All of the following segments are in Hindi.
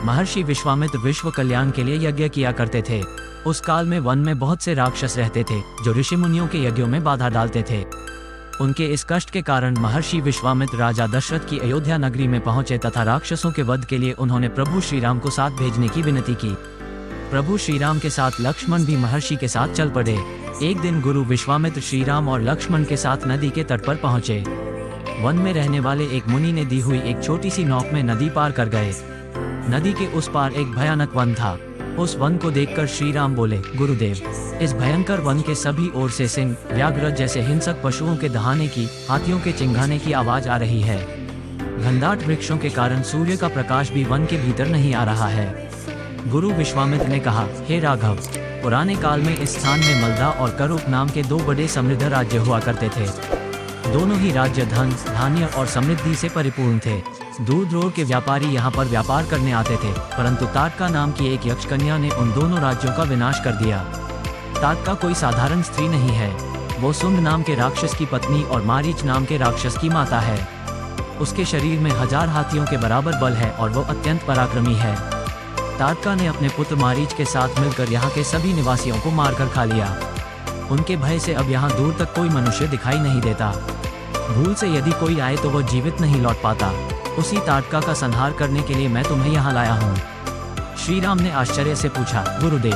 महर्षि विश्वामित्र विश्व कल्याण के लिए यज्ञ किया करते थे। उस काल में वन में बहुत से राक्षस रहते थे जो ऋषि मुनियों के यज्ञों में बाधा डालते थे। उनके इस कष्ट के कारण महर्षि विश्वामित्र राजा दशरथ की अयोध्या नगरी में पहुंचे तथा राक्षसों के वध के लिए उन्होंने प्रभु श्री राम को साथ भेजने की विनती की। प्रभु श्री राम के साथ लक्ष्मण भी महर्षि के साथ चल पड़े। एक दिन गुरु विश्वामित्र श्री राम और लक्ष्मण के साथ नदी के तट पर पहुंचे। वन में रहने वाले एक मुनि ने दी हुई एक छोटी सी नौक में नदी पार कर गए। नदी के उस पार एक भयानक वन था। उस वन को देखकर श्री राम बोले, गुरुदेव, इस भयंकर वन के सभी ओर से सिंह, व्याघ्र जैसे हिंसक पशुओं के दहाने की, हाथियों के चिंघाने की आवाज आ रही है। घनदाट वृक्षों के कारण सूर्य का प्रकाश भी वन के भीतर नहीं आ रहा है। गुरु विश्वामित्र ने कहा, हे राघव, पुराने काल में इस स्थान में मलदा और करूप नाम के दो बड़े समृद्ध राज्य हुआ करते थे। दोनों ही राज्य धन, धान्य और समृद्धि से परिपूर्ण थे। दूर दूर के व्यापारी यहाँ पर व्यापार करने आते थे, परंतु ताटका नाम की एक यक्षकन्या ने उन दोनों राज्यों का विनाश कर दिया। ताटका कोई साधारण स्त्री नहीं है, वो सुंद नाम के राक्षस की पत्नी और मारीच नाम के राक्षस की माता है। उसके शरीर में 1000 हाथियों के बराबर बल है और वो अत्यंत पराक्रमी है। ताटका ने अपने पुत्र मारीच के साथ मिलकर यहाँ के सभी निवासियों को मारकर खा लिया। उनके भय से अब यहाँ दूर तक कोई मनुष्य दिखाई नहीं देता। भूल से यदि कोई आए तो वो जीवित नहीं लौट पाता। उसी ताटका का संहार करने के लिए मैं तुम्हें यहाँ लाया हूँ। श्री राम ने आश्चर्य से पूछा, गुरुदेव,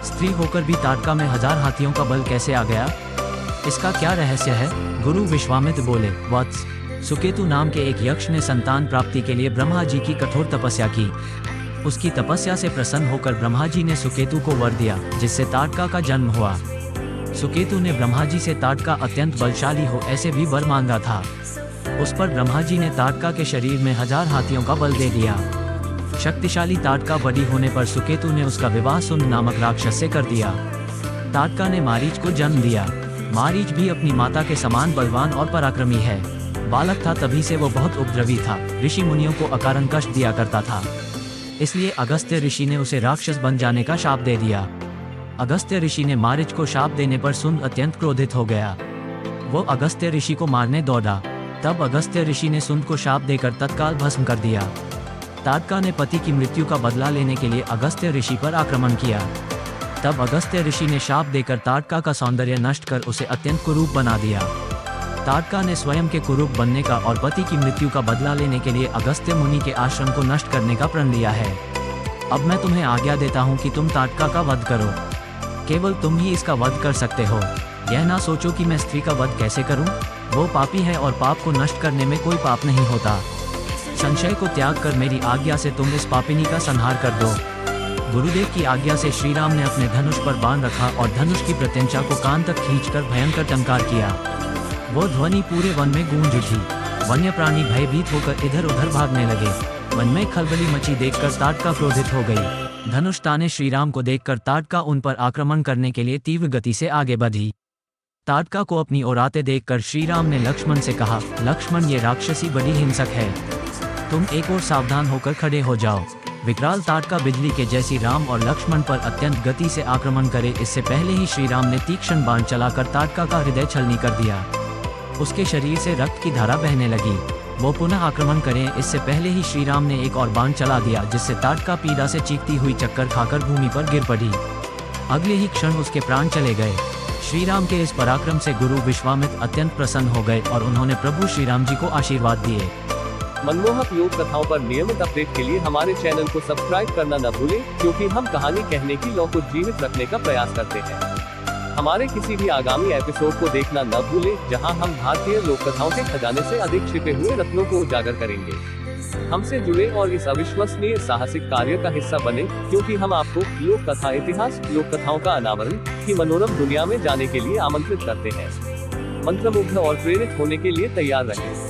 स्त्री होकर भी ताटका में 1000 हाथियों का बल कैसे आ गया? इसका क्या रहस्य है? गुरु विश्वामित्र बोले, वत्स, सुकेतु नाम के एक यक्ष ने संतान प्राप्ति के लिए ब्रह्मा जी की कठोर तपस्या की। उसकी तपस्या से प्रसन्न होकर ब्रह्मा जी ने सुकेतु को वर दिया, जिससे ताटका का जन्म हुआ। सुकेतु ने ब्रह्मा जी से ताटका अत्यंत बलशाली हो ऐसे भी वर मांगा था। उस पर ब्रह्मा जी ने ताटका के शरीर में 1000 हाथियों का बल दे दिया। शक्तिशाली ताटका बड़ी होने पर सुकेतु ने उसका विवाह सुंद नामक राक्षस से कर दिया। ताटका ने मारीच को जन्म दिया। मारीच भी अपनी माता के समान बलवान और पराक्रमी है। बालक था तभी से वो बहुत उपद्रवी था, ऋषि मुनियों को अकारण कष्ट दिया करता था। इसलिए अगस्त्य ऋषि ने उसे राक्षस बन जाने का शाप दे दिया। अगस्त्य ऋषि ने मारीच को शाप देने पर सुंद अत्यंत क्रोधित हो गया। वो अगस्त्य ऋषि को मारने दौड़ा। तब अगस्त्य ऋषि ने सुंद को शाप देकर तत्काल भस्म कर दिया। ताटका ने पति की मृत्यु का बदला लेने के लिए अगस्त्य ऋषि पर आक्रमण किया। तब अगस्त्य ऋषि ने शाप देकर ताटका का सौंदर्य नष्ट कर उसे अत्यंत कुरूप बना दिया। ताटका ने स्वयं के कुरूप बनने का और पति की मृत्यु का बदला लेने के लिए अगस्त्य मुनि के आश्रम को नष्ट करने का प्रण लिया है। अब मैं तुम्हें आज्ञा देता हूँ कि तुम ताटका का वध करो। केवल तुम ही इसका वध कर सकते हो। यह ना सोचो कि मैं स्त्री का वध कैसे करूं। वो पापी है और पाप को नष्ट करने में कोई पाप नहीं होता। संशय को त्याग कर मेरी आज्ञा से तुम इस पापिनी का संहार कर दो। गुरुदेव की आज्ञा से श्री राम ने अपने धनुष पर बाण रखा और धनुष की प्रत्यंचा को कान तक खींचकर भयंकर टंकार किया। वो ध्वनि पूरे वन में गूंज उठी। वन्य प्राणी भयभीत होकर इधर उधर भागने लगे। वन में खलबली मची देखकर ताटका क्रोधित हो गई। धनुष ताने श्री राम को देखकर ताटका उन पर आक्रमण करने के लिए तीव्र गति से आगे बढ़ी। ताटका को अपनी ओर आते देखकर श्री राम ने लक्ष्मण से कहा, लक्ष्मण, ये राक्षसी बड़ी हिंसक है, तुम एक और सावधान होकर खड़े हो जाओ। विकराल ताटका बिजली के जैसी राम और लक्ष्मण पर अत्यंत गति से आक्रमण करे, इससे पहले ही श्री राम ने तीक्ष्ण बाण चलाकर ताटका का हृदय छलनी कर दिया। उसके शरीर से रक्त की धारा बहने लगी। वो पुनः आक्रमण करें इससे पहले ही श्री राम ने एक और बाण चला दिया, जिससे ताटका पीड़ा से चीखती हुई चक्कर खाकर भूमि पर गिर पड़ी। अगले ही क्षण उसके प्राण चले गए। श्री राम के इस पराक्रम से गुरु विश्वामित्र अत्यंत प्रसन्न हो गए और उन्होंने प्रभु श्री राम जी को आशीर्वाद दिए। मनमोहक योग कथाओं पर नियमित अपडेट के लिए हमारे चैनल को सब्सक्राइब करना न भूलें, क्योंकि हम कहानी कहने की लौ को जीवित रखने का प्रयास करते हैं। हमारे किसी भी आगामी एपिसोड को देखना न भूलें, जहां हम भारतीय लोक कथाओं के खजाने से अधिक छिपे हुए रत्नों को उजागर करेंगे। हमसे जुड़े और इस अविश्वसनीय साहसिक कार्य का हिस्सा बने, क्योंकि हम आपको लोक कथा इतिहास, लोक कथाओं का अनावरण की मनोरम दुनिया में जाने के लिए आमंत्रित करते हैं। मंत्रमुग्ध और प्रेरित होने के लिए तैयार रहें।